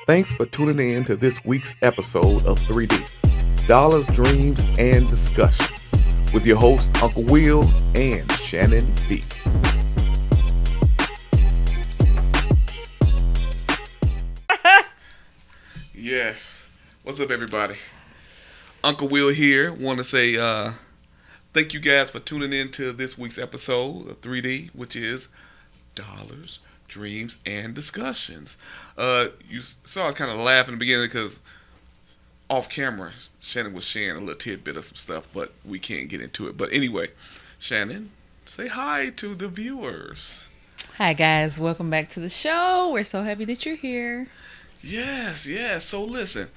Thanks for tuning in to this week's episode of 3D Dollars, Dreams, and Discussions with your hosts, Uncle Will and Shannon B. Yes. What's up, everybody? Uncle Will here. Want to say thank you guys for tuning in to this week's episode of 3D, which is Dollars, Dreams, and Discussions. You saw us kind of laugh in the beginning because off camera, Shannon was sharing a little tidbit of some stuff, but we can't get into it. But anyway, Shannon, say hi to the viewers. Hi, guys. Welcome back to the show. We're so happy that you're here. Yes. So listen,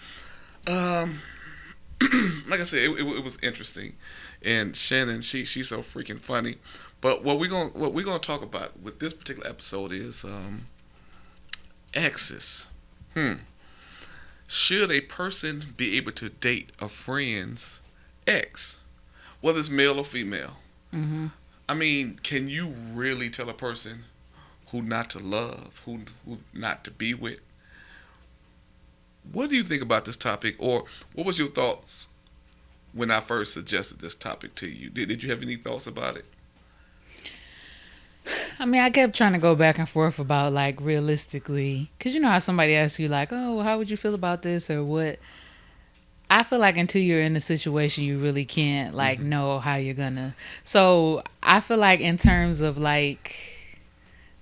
like I said, it was interesting, and Shannon, she's so freaking funny. But what we're gonna talk about with this particular episode is exes. Should a person be able to date a friend's ex, whether it's male or female? Mm-hmm. I mean, can you really tell a person who not to love, who not to be with? What do you think about this topic, or what was your thoughts when I first suggested this topic to you? Did you have any thoughts about it? I mean, I kept trying to go back and forth about, like, realistically. Because you know how somebody asks you, like, oh, well, how would you feel about this or what? I feel like until you're in the situation, you really can't, like, know how you're going to. So I feel like in terms of, like,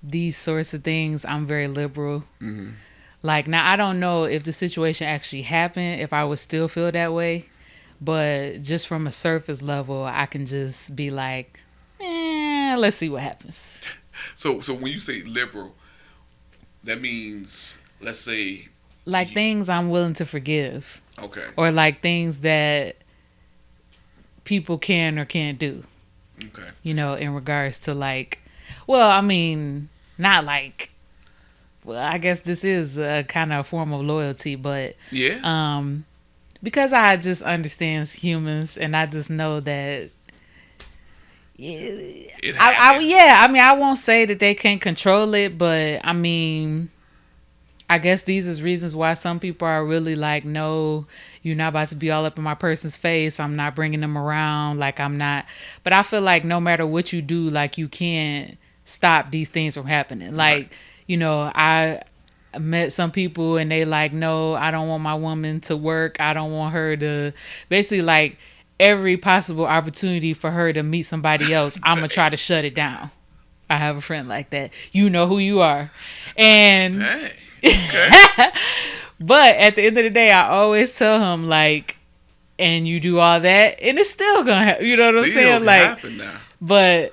these sorts of things, I'm very liberal. Mm-hmm. Like, now, I don't know if the situation actually happened, if I would still feel that way. But just from a surface level, I can just be like, let's see what happens. So when you say liberal, that means, let's say... Like, things I'm willing to forgive. Okay. Or, like, things that people can or can't do. Okay. You know, in regards to, like... Well, I mean, not like... Well, I guess this is a kind of form of loyalty, but... Yeah. Because I just understand humans, and I just know that... I won't say that they can't control it, but, I mean... I guess these is reasons why some people are really like, no, you're not about to be all up in my person's face. I'm not bringing them around. Like, I'm not. But I feel like no matter what you do, like, you can't stop these things from happening. Like, Right. You know, I met some people and they like, no, I don't want my woman to work. I don't want her to basically like every possible opportunity for her to meet somebody else. I'm going to try to shut it down. I have a friend like that. You know who you are. And Dang. Okay. but at the end of the day, I always tell him like, and you do all that, and it's still gonna happen. You know what I'm saying? Like, happen now. but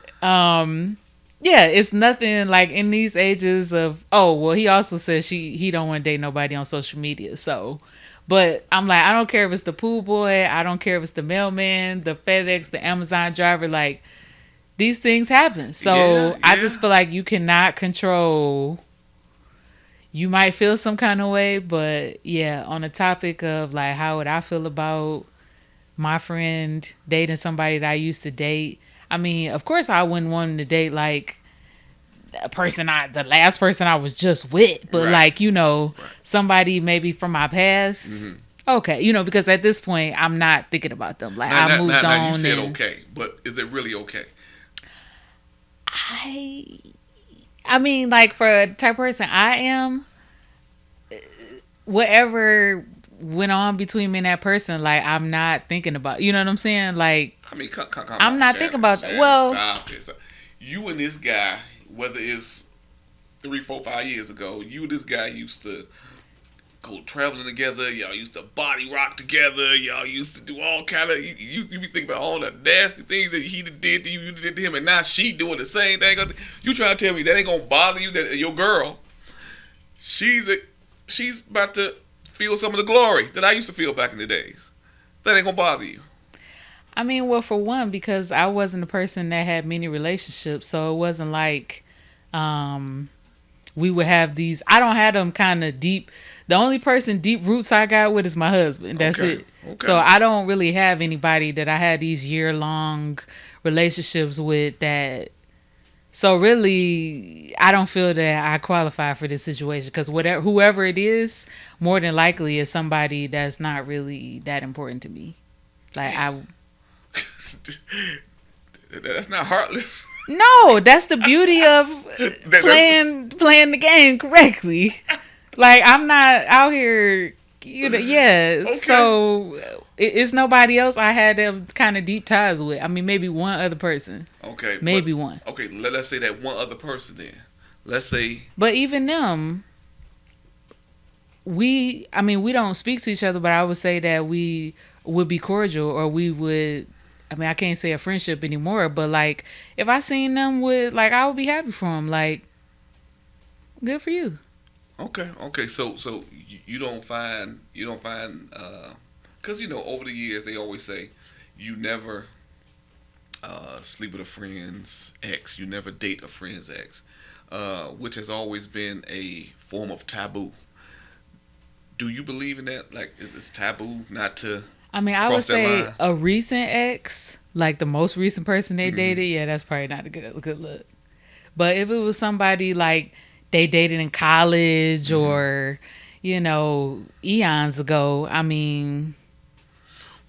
yeah, it's nothing like in these ages of. Oh well, he also says he don't want to date nobody on social media. So, but I'm like, I don't care if it's the pool boy, I don't care if it's the mailman, the FedEx, the Amazon driver. Like, these things happen. So Yeah. I just feel like you cannot control. You might feel some kind of way, but yeah, on the topic of like, how would I feel about my friend dating somebody that I used to date? I mean, of course I wouldn't want him to date like the last person I was just with, but Right. like, you know, somebody maybe from my past. Mm-hmm. Okay, you know, because at this point I'm not thinking about them. Like, I moved now on. you said and okay, but is it really okay? I mean, like, for a type of person I am, whatever went on between me and that person, like, I'm not thinking about. You know what I'm saying? Like, I mean, come I'm on, not thinking about. Well, stop it. You and this guy, whether it's 3, 4, 5 years ago, you and this guy used to go traveling together. Y'all used to body rock together. Y'all used to do all kind of. You be thinking about all the nasty things that he did to you, you did to him, and now she doing the same thing. You trying to tell me that ain't gonna bother you? That your girl, she's about to feel some of the glory that I used to feel back in the days. That ain't gonna bother you. I mean, well, for one, because I wasn't a person that had many relationships, so it wasn't like we would have these. I don't have them kind of deep. The only person deep roots I got with is my husband. That's it. Okay. So I don't really have anybody that I had these year-long relationships with that So really, I don't feel that I qualify for this situation because whatever, whoever it is, more than likely is somebody that's not really that important to me. Like I, That's not heartless. no, that's the beauty of That- playing the game correctly. Like I'm not out here, you know. Yeah, Okay. so it's nobody else I had them kind of deep ties with. I mean, maybe one other person, Okay. maybe one. Okay. Let's say that one other person then. Let's say. But even them, I mean, we don't speak to each other, but I would say that we would be cordial, or we would. I mean, I can't say a friendship anymore, but like if I seen them with, like, I would be happy for them. Like, good for you. Okay. Okay. So you don't find because over the years they always say you never sleep with a friend's ex. You never date a friend's ex, which has always been a form of taboo. Do you believe in that? Like, is it taboo not to I mean, I would cross that say line? a recent ex, like the most recent person they Mhm. dated, yeah, that's probably not a good look. But if it was somebody like they dated in college or eons ago, I mean,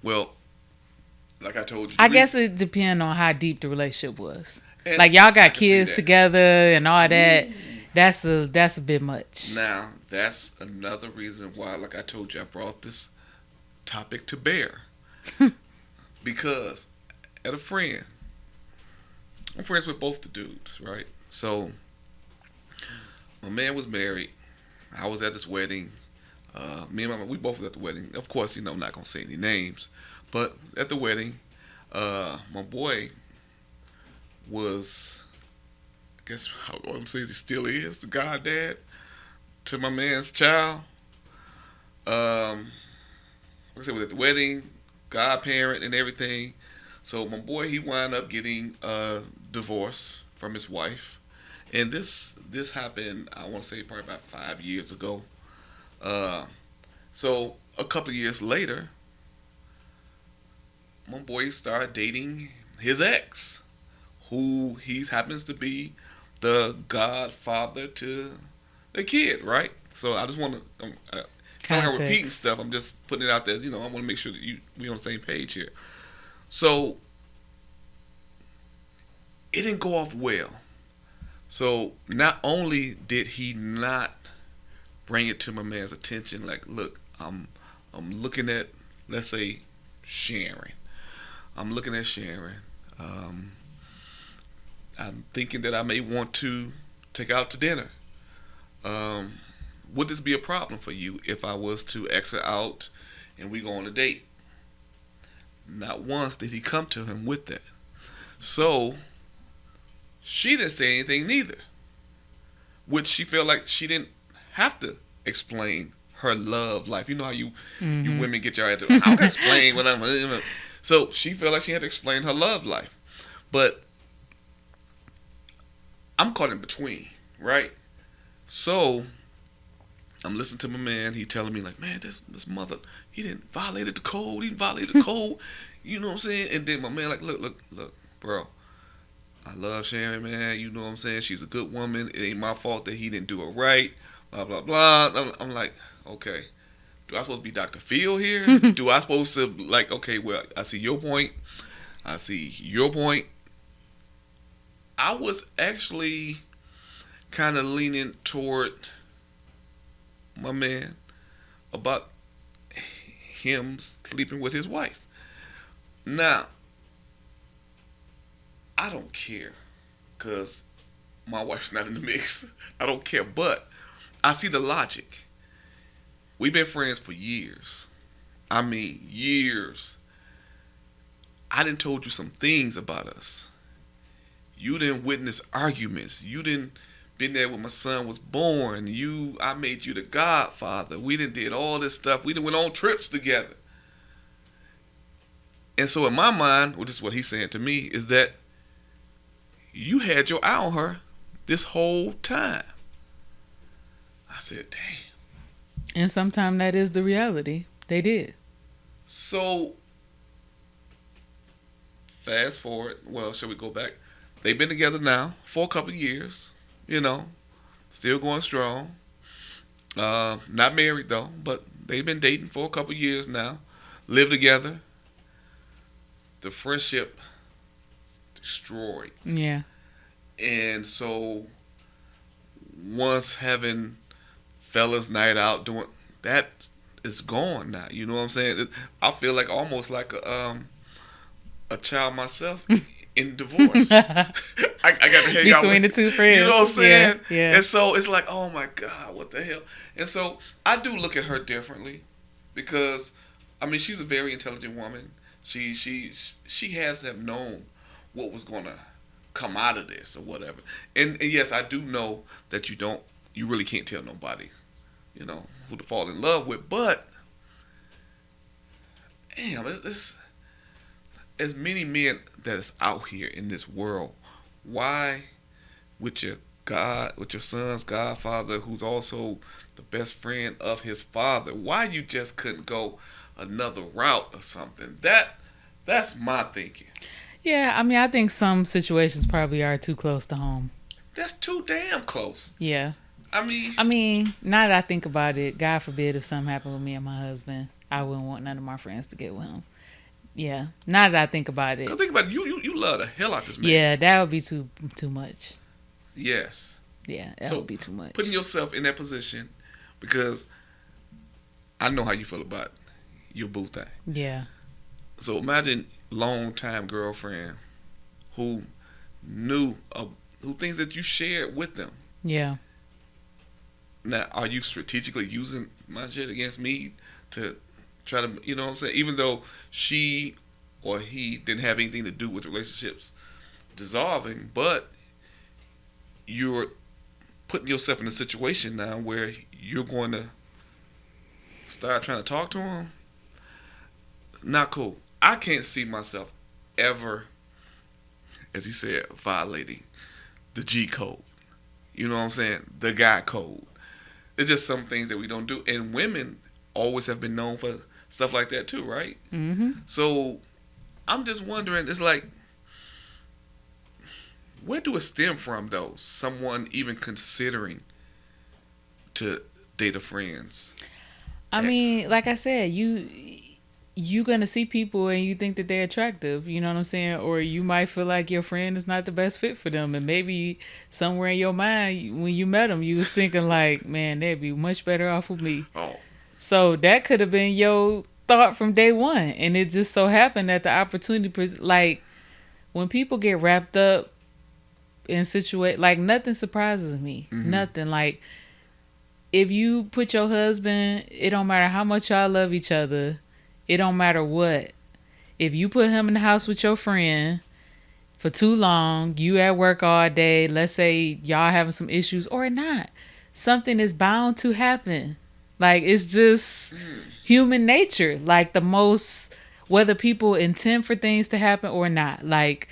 Well, like I told you, I guess it depends on how deep the relationship was. and Like y'all I got can see kids that. together and all that. That's a bit much. Now, that's another reason why, like I told you, I brought this topic to bear. Because at a friend, I'm friends with both the dudes, right? So, my man was married. I was at his wedding. Me and my we both was at the wedding. Of course, I'm not gonna say any names, but at the wedding, my boy was, I guess I'm gonna say he still is the goddad to my man's child. Like I said, was at the wedding, godparent and everything. So my boy, he wound up getting a divorce from his wife, and this happened. I want to say probably about 5 years ago. Uh, so a couple years later, my boy started dating his ex, who he happens to be the godfather to the kid, right? So I just want to. It's not like I'm repeating Context. stuff. I'm just putting it out there. I want to make sure that we on the same page here. So it didn't go off well. So not only did he not bring it to my man's attention, like, look, I'm looking at, let's say, Sharon. I'm looking at Sharon. Um, I'm thinking that I may want to take out to dinner. Um, would this be a problem for you if I was to exit out and we go on a date? Not once did he come to him with that. So she didn't say anything neither, which she felt like she didn't have to explain her love life. You know how you women get your head to, I don't explain what I'm. So she felt like she had to explain her love life, but I'm caught in between, right? So I'm listening to my man. He telling me like, man, this mother, he didn't violate the code. He didn't violate the code. You know what I'm saying? And then my man like, look, bro. I love Sharon, man. You know what I'm saying? She's a good woman. It ain't my fault that he didn't do it right. Blah blah blah. I'm like, okay. Do I supposed to be Dr. Phil here? Do I supposed to like, okay, well, I see your point. I see your point. I was actually kind of leaning toward my man about him sleeping with his wife. Now, I don't care because my wife's not in the mix. I don't care, but I see the logic. We've been friends for years. I mean, years. I done told you some things about us. You didn't witness arguments. You didn't been there when my son was born. I made you the godfather. We done did all this stuff. We done went on trips together. And so in my mind, which is what he's saying to me, is that you had your eye on her this whole time. I said, damn. And sometimes that is the reality. They did. So fast forward. Well, shall we go back? they've been together now for a couple of years. You know, still going strong. Not married though, but they've been dating for a couple of years now. Live together. The friendship destroyed. Yeah. And so once having fellas night out doing that is gone now. You know what I'm saying? I feel like almost like a child myself in divorce. I got to hang out between the two friends. You know what I'm saying? Yeah, yeah. And so it's like, oh my God, what the hell? And so I do look at her differently because, I mean, she's a very intelligent woman. She has to have known what was going to come out of this or whatever. And yes, I do know that you really can't tell nobody, who to fall in love with. But damn, it's as many men that is out here in this world. Why, with your son's godfather, who's also the best friend of his father, why you just couldn't go another route or something? That's my thinking. Yeah, I mean, I think some situations probably are too close to home. That's too damn close. Yeah. I mean, now that I think about it, God forbid if something happened with me and my husband, I wouldn't want none of my friends to get with him. Yeah. Now that I think about it. Think about it. You love the hell out this man. Yeah, that would be too much. Yes. Yeah, that would be too much. Putting yourself in that position, because I know how you feel about your boo thing. Yeah. So imagine long-time girlfriend who thinks that you shared with them. Yeah. Now, are you strategically using my shit against me to try to, you know what I'm saying? Even though she or he didn't have anything to do with relationships dissolving, but you're putting yourself in a situation now where you're going to start trying to talk to him. Not cool. I can't see myself ever, as he said, violating the G code. You know what I'm saying? The guy code. It's just some things that we don't do. And women always have been known for stuff like that too, right? Mm-hmm. So I'm just wondering, it's like, where do it stem from, though? Someone even considering to date a friend's I ex? mean, like I said, you gonna see people and you think that they're attractive, you know what I'm saying? Or you might feel like your friend is not the best fit for them, and maybe somewhere in your mind when you met them, you was thinking like, man, they'd be much better off with me. Oh. So that could have been your thought from day one, and it just so happened that the opportunity, like when people get wrapped up in like nothing surprises me. Mm-hmm. Nothing. Like if you put your husband, it don't matter how much y'all love each other. It don't matter what. If you put him in the house with your friend for too long, you at work all day, let's say y'all having some issues or not, something is bound to happen. Like, it's just human nature. Like, whether people intend for things to happen or not. Like,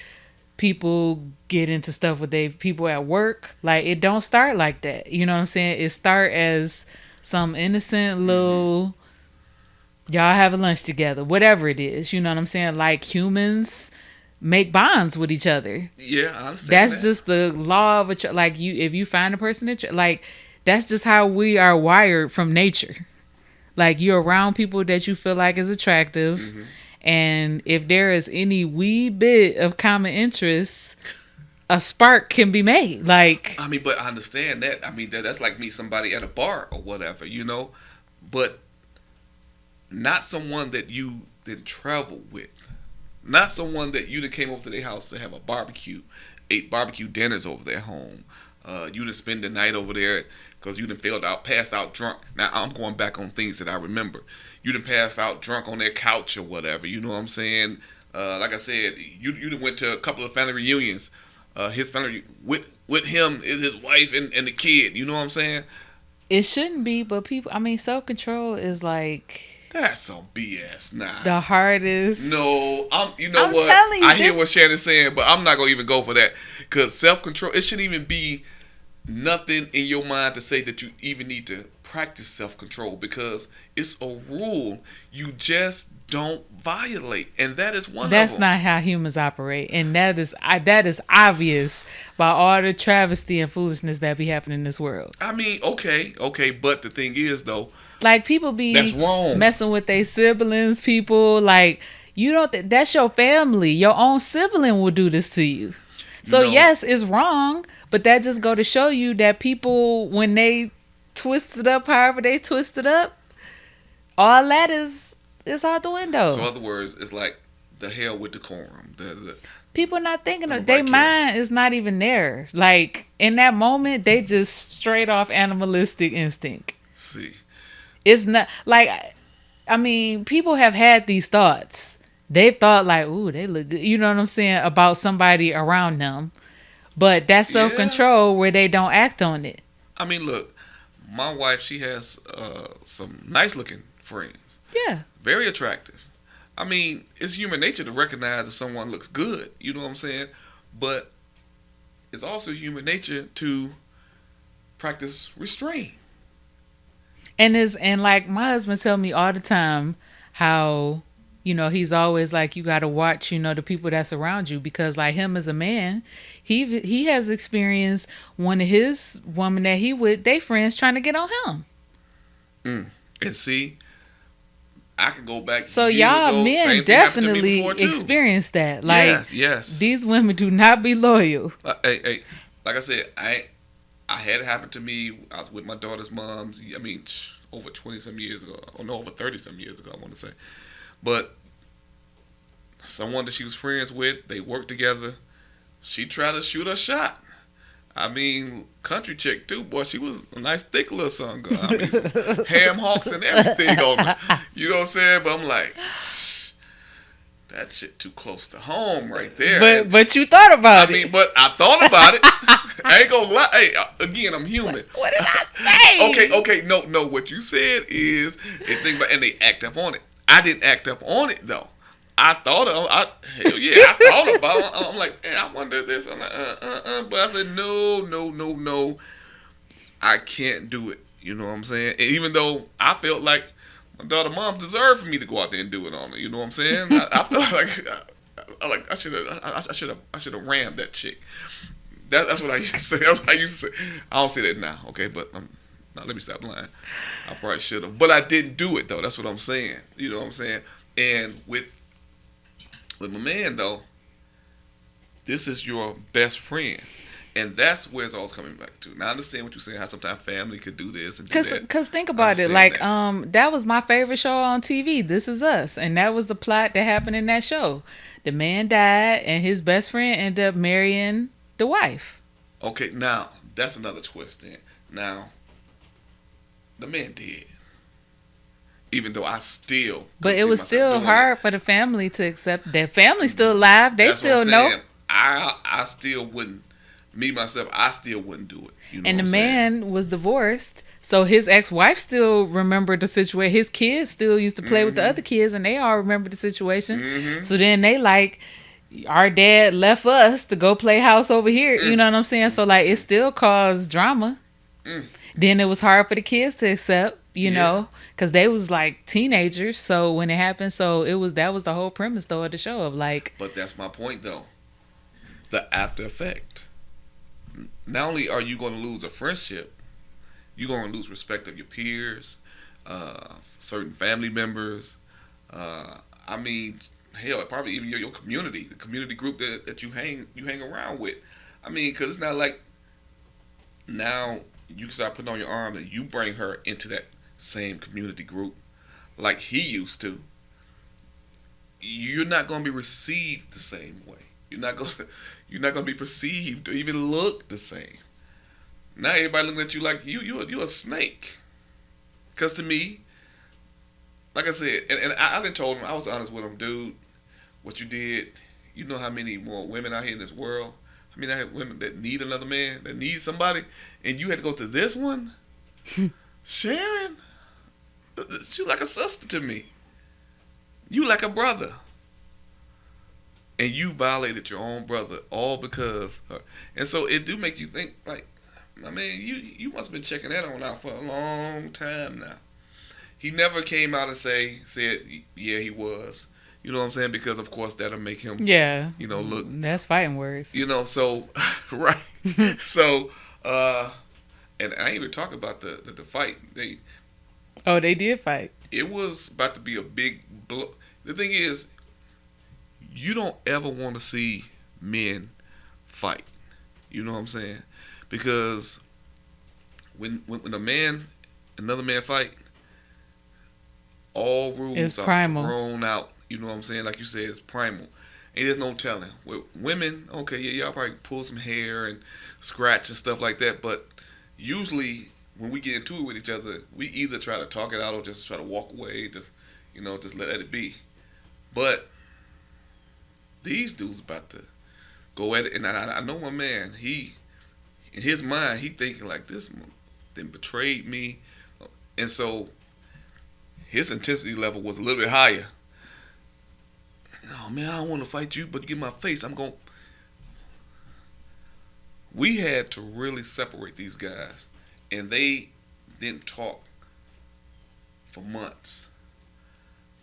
people get into stuff with people at work. Like, it don't start like that. You know what I'm saying? It start as some innocent little... Y'all have a lunch together, whatever it is. You know what I'm saying? Like humans make bonds with each other. Yeah, I understand. That's just the law of like you. If you find a person that like, that's just how we are wired from nature. Like you're around people that you feel like is attractive, mm-hmm. and if there is any wee bit of common interest, a spark can be made. Like I mean, but I understand that. I mean, that's like meet somebody at a bar or whatever, but. Not someone that you didn't travel with. Not someone that you came over to their house to have a barbecue, ate barbecue dinners over their home. You done spend the night over there because you done passed out drunk. Now, I'm going back on things that I remember. You done passed out drunk on their couch or whatever. You know what I'm saying? Like I said, you done went to a couple of family reunions. His family, with him is his wife and the kid. You know what I'm saying? It shouldn't be, but people, I mean, self-control is like... That's some BS. Nah. The hardest. No, I'm what? Telling you, I hear what Shannon's saying, but I'm not gonna even go for that because self-control. It shouldn't even be nothing in your mind to say that you even need to practice self-control, because it's a rule you just don't violate, and that is one of That's them. not how humans operate, and that is obvious by all the travesty and foolishness that be happening in this world. I mean, okay, but the thing is though, Like people that's be wrong. messing with their siblings. People like you don't. That's your family. Your own sibling will do this to you. So No. yes, it's wrong, but that just go to show you that people when they twist it up, however they twist it up, all that is out the window. So, in other words, it's like the hell with decorum. People not thinking of Nobody their care. mind is not even there. Like in that moment, they just straight off animalistic instinct. See, It's not like I mean, people have had these thoughts. They've thought like, "Ooh, they look good," you know what I'm saying, about somebody around them. But that's yeah. self control where they don't act on it. I mean, look, my wife, she has some nice looking friends, Yeah. very attractive. I mean, it's human nature to recognize if someone looks good. You know what I'm saying? But it's also human nature to practice restraint. And like my husband tell me all the time how he's always like you got to watch the people that's around you because like him as a man he has experienced one of his woman that he with they friends trying to get on him. And see, I can go back. So years y'all ago, men same thing happened to me definitely before, too. experience that. Like Yes. these women do not be loyal. Hey, like I said, I had it happen to me. I was with my daughter's moms. I mean, over 20 some years ago. Or no, over 30 some years ago, I want to say. But someone that she was friends with, they worked together. She tried to shoot her shot. I mean, country chick too, boy. She was a nice thick little son girl. I mean, some ham hocks and everything on her. You know what I'm saying? But I'm like, that shit too close to home right there. But you thought about I mean, but I thought about it. I ain't gonna lie. Hey, again, I'm human. What did I say? Okay. No. What you said is they think about and they act up on it. I didn't act up on it though. I thought hell yeah, I thought about it. I'm like, I wonder this. I'm like, but I said no. I can't do it. You know what I'm saying? And even though I felt like my daughter mom deserved for me to go out there and do it on her. You know what I'm saying? I felt like I should have rammed that chick. That's what I used to say. That's what I used to say. I don't say that now, okay? But now let me stop lying. I probably should have, but I didn't do it though. That's what I'm saying. You know what I'm saying? And with my man though, this is your best friend. And that's where it's all coming back to. Now I understand what you're saying, how sometimes family could do this and do that. Cause think about it, like that was my favorite show on TV, This Is Us, and that was the plot that happened in that show. The man died, and his best friend ended up marrying the wife. Okay, now that's another twist. Then now, the man did, even though I still. But it was still hard for the family to accept. Their family's still alive. They That's still what I'm know. saying. I still wouldn't. Me myself, I still wouldn't do it. You know And what the I'm saying? man was divorced, so his ex-wife still remembered the situation. His kids still used to play with the other kids, and they all remember the situation. So then they like, our dad left us to go play house over here. You know what I'm saying? So like, it still caused drama. Then it was hard for the kids to accept, you know, because they was like teenagers. So when it happened, that was the whole premise though of the show of like. But that's my point though. The after effect. Not only are you going to lose a friendship, you're going to lose respect of your peers, certain family members. I mean, hell, probably even your community, the community group that you hang around with. I mean, because it's not like now you start putting on your arm that you bring her into that same community group like he used to. You're not going to be received the same way. You're not going to be perceived or even look the same. Now everybody looking at you like you a snake. Cause to me, like I said, and I done told him, I was honest with him, dude. What you did, you know how many more women out here in this world. I mean, I have women that need another man, that need somebody, and you had to go to this one, Sharon. You like a sister to me. You like a brother. And you violated your own brother all because and so it do make you think like, I mean, you must have been checking that on out for a long time now. He never came out and said yeah he was. You know what I'm saying? Because of course that'll make him Yeah, look that's fighting words. so right. So and I ain't even talk about the fight. Oh, they did fight. It was about to be a big blow. The thing is, you don't ever want to see men fight. You know what I'm saying? Because when another man fight, all It's rules are primal. thrown out. You know what I'm saying? Like you said, it's primal. And there's no telling. With women, okay, yeah, y'all probably pull some hair and scratch and stuff like that. But usually, when we get into it with each other, we either try to talk it out or just try to walk away, just let it be. But these dudes about to go at it, and I know my man. He, in his mind, he thinking like this, then betrayed me, and so his intensity level was a little bit higher. Oh man, I don't want to fight you, but you get my face, I'm going. We had to really separate these guys, and they didn't talk for months.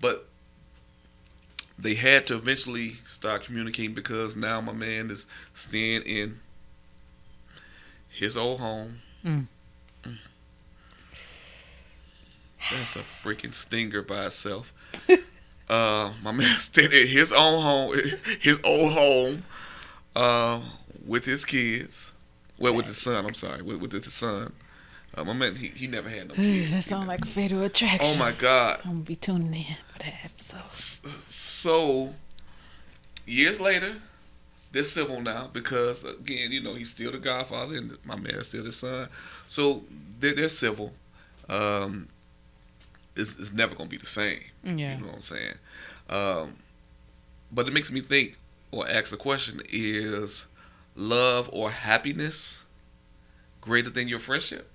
But they had to eventually start communicating because now my man is staying in his old home. Mm. That's a freaking stinger by itself. My man staying in his own home, his old home, with his kids. Well, with his son. I'm sorry, with his son. My man, he never had no kids. That sounds like a fatal attraction. Oh my God! I'm gonna be tuning in for that episode. So years later, they're civil now because again, he's still the godfather and my man is still his son. So they're civil. It's never gonna be the same. Yeah. You know what I'm saying? But it makes me think or ask the question: is love or happiness greater than your friendship?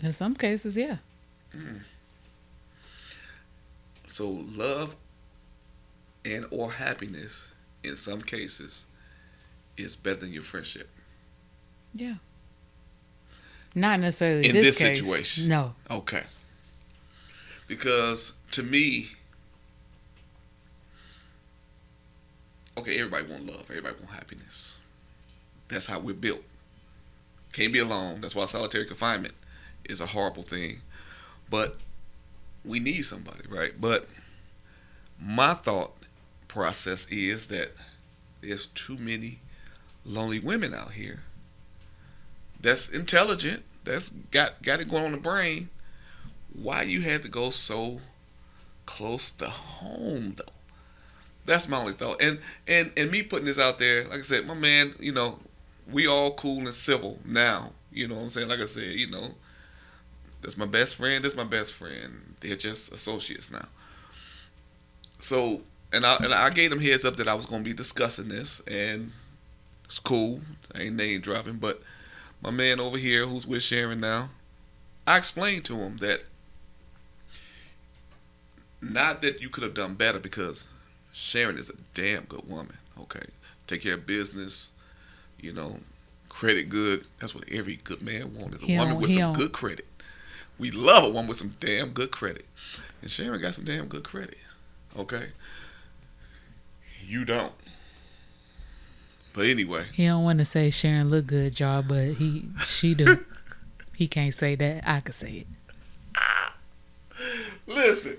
In some cases, yeah. So love and or happiness in some cases is better than your friendship. Yeah. Not necessarily In this this case. situation. No. Okay. Because to me, okay, everybody want love. Everybody want happiness. That's how we're built. Can't be alone. That's why solitary confinement is a horrible thing. But we need somebody, right? But my thought process is that there's too many lonely women out here that's intelligent, that's got it going on the brain. Why you had to go so close to home though? That's my only thought. And me putting this out there, like I said, my man, we all cool and civil now. You know what I'm saying? Like I said, that's my best friend, that's my best friend. They're just associates now. So and I gave them heads up that I was gonna be discussing this, and it's cool. I ain't name dropping, but my man over here who's with Sharon now, I explained to him that not that you could have done better because Sharon is a damn good woman. Okay, take care of business, credit good. That's what every good man wants, is a woman with some good credit. We love a woman with some damn good credit, and Sharon got some damn good credit. Okay, you don't. But anyway, He don't want to say Sharon look good, y'all, but she do. He can't say that. I could say it. Listen,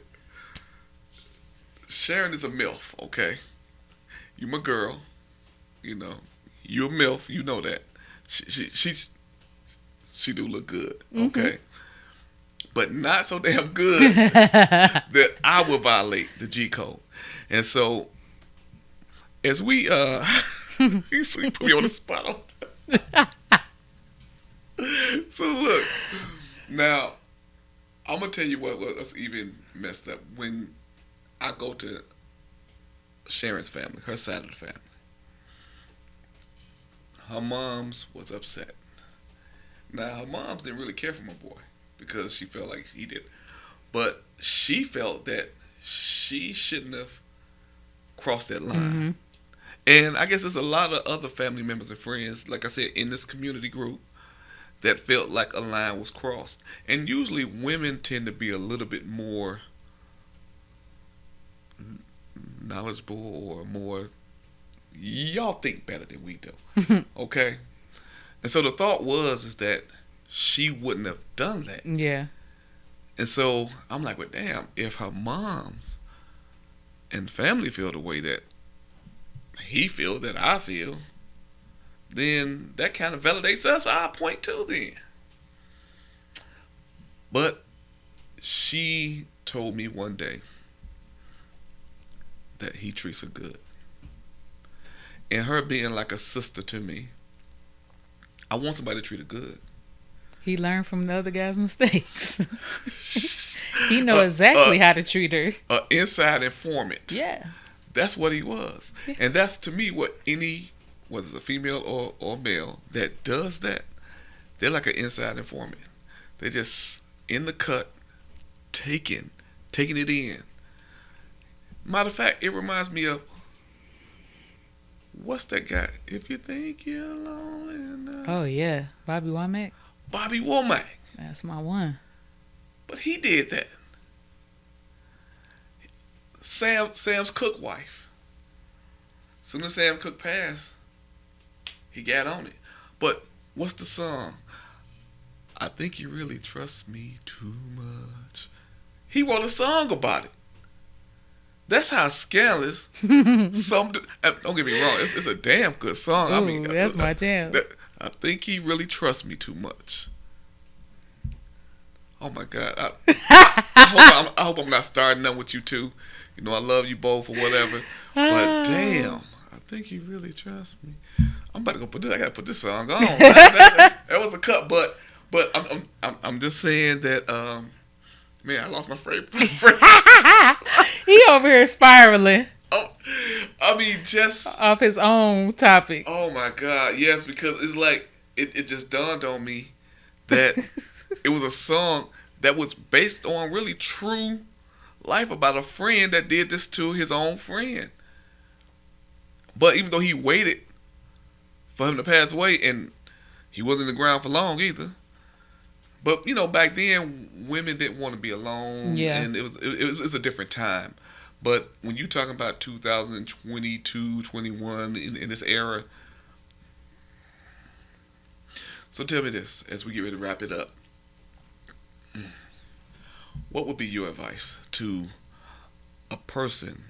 Sharon is a MILF, okay? You my girl, you a MILF, you know that. She do look good, okay? But not so damn good that I would violate the G code. And so, as we you put me on the spot on that. So look, now I'm gonna tell you what's even messed up. When I go to Sharon's family, her side of the family, her mom's was upset. Now her mom's didn't really care for my boy because she felt like he did, but she felt that she shouldn't have crossed that line. And I guess there's a lot of other family members and friends, like I said, in this community group that felt like a line was crossed. And usually women tend to be a little bit more knowledgeable or more, y'all think better than we do. Okay? And so the thought was is that she wouldn't have done that. Yeah. And so I'm like, well, damn, if her moms and family feel the way that he feel, that I feel, then that kind of validates us our point too then. But she told me one day that he treats her good. And her being like a sister to me, I want somebody to treat her good. He learned from the other guy's mistakes. He know exactly how to treat her. An inside informant. Yeah. That's what he was. Yeah. And that's to me what any, whether it's a female or male, that does that, they're like an inside informant. They're just in the cut, taking it in. Matter of fact, it reminds me of, what's that guy? If you think you're lonely enough. Oh, yeah. Bobby Womack. Bobby Womack. That's my one. But he did that. Sam's Cooke wife. As soon as Sam Cooke passed, he got on it. But what's the song? I think you really trust me too much. He wrote a song about it. That's how scandalous some. Don't get me wrong, it's a damn good song. Ooh, I mean, that's my jam. I think he really trusts me too much. Oh my God! I hope I'm not starting up with you two. You know I love you both or whatever. But damn, I think he really trusts me. I'm about to go put this. I gotta put this song on. That was a cut, but I'm just saying that. Man, I lost my frame. He over here spiraling. Oh, I mean, just off his own topic. Oh my God, yes, because it's like it just dawned on me that it was a song that was based on really true life about a friend that did this to his own friend. But even though he waited for him to pass away, and he wasn't in the ground for long either. But you know, back then women didn't want to be alone, and it was a different time. But when you're talking about 2022, 21 in this era, so tell me this as we get ready to wrap it up. What would be your advice to a person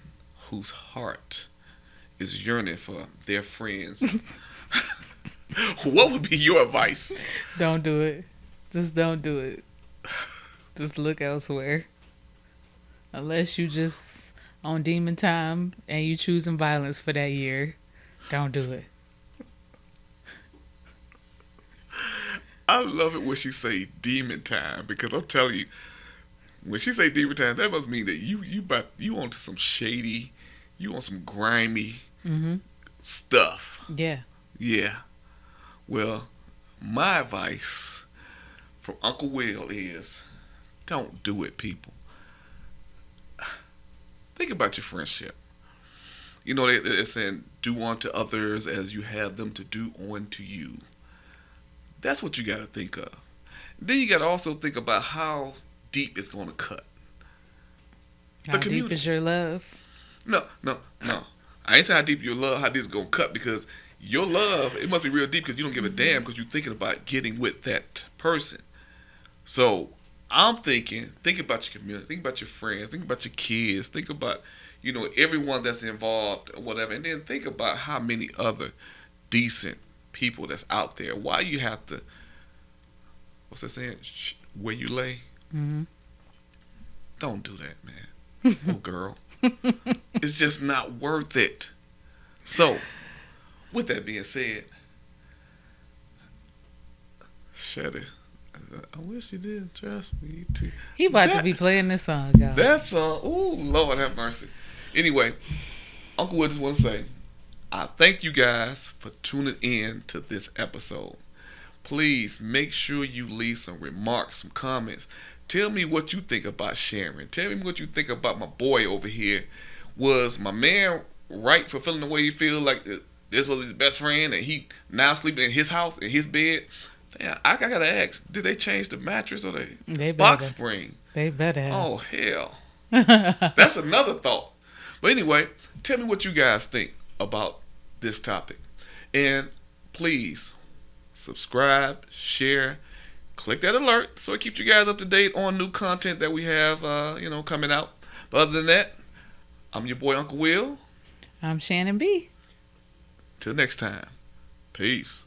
whose heart is yearning for their friends? What would be your advice? Don't do it. Just don't do it. Just look elsewhere. Unless you just on demon time and you choosing violence for that year, don't do it. I love it when she say demon time, because I'm telling you, when she say demon time, that must mean that you on some shady, you on some grimy stuff. Yeah. Yeah. Well, my advice from Uncle Will is, don't do it, people. Think about your friendship. You know, they're saying, do unto others as you have them to do unto you. That's what you got to think of. Then you got to also think about how deep it's going to cut. How deep is your love? No. I ain't saying how deep your love, how deep it's going to cut, because your love, it must be real deep because you don't give a damn because you're thinking about getting with that person. So I'm think about your community, think about your friends, think about your kids, think about, you know, everyone that's involved or whatever, and then think about how many other decent people that's out there. Why you have to, what's that saying? Where you lay? Mm-hmm. Don't do that, man. Oh, girl. It's just not worth it. So, with that being said, shut it. I wish you didn't trust me too. He about to be playing this song, y'all. That song, oh Lord have mercy. Anyway, Uncle Will just want to say, I thank you guys for tuning in to this episode. Please make sure you leave some remarks, some comments. Tell me what you think about Sharon. Tell me what you think about my boy over here. Was my man right for feeling the way you feel, like this was his best friend and he now sleeping in his house, in his bed. Damn, I gotta ask, did they change the mattress or the They box better. spring? They better have. Oh, hell. That's another thought. But anyway, tell me what you guys think about this topic. And please subscribe, share, click that alert so it keeps you guys up to date on new content that we have, coming out. But other than that, I'm your boy Uncle Will. I'm Shannon B. Till next time, peace.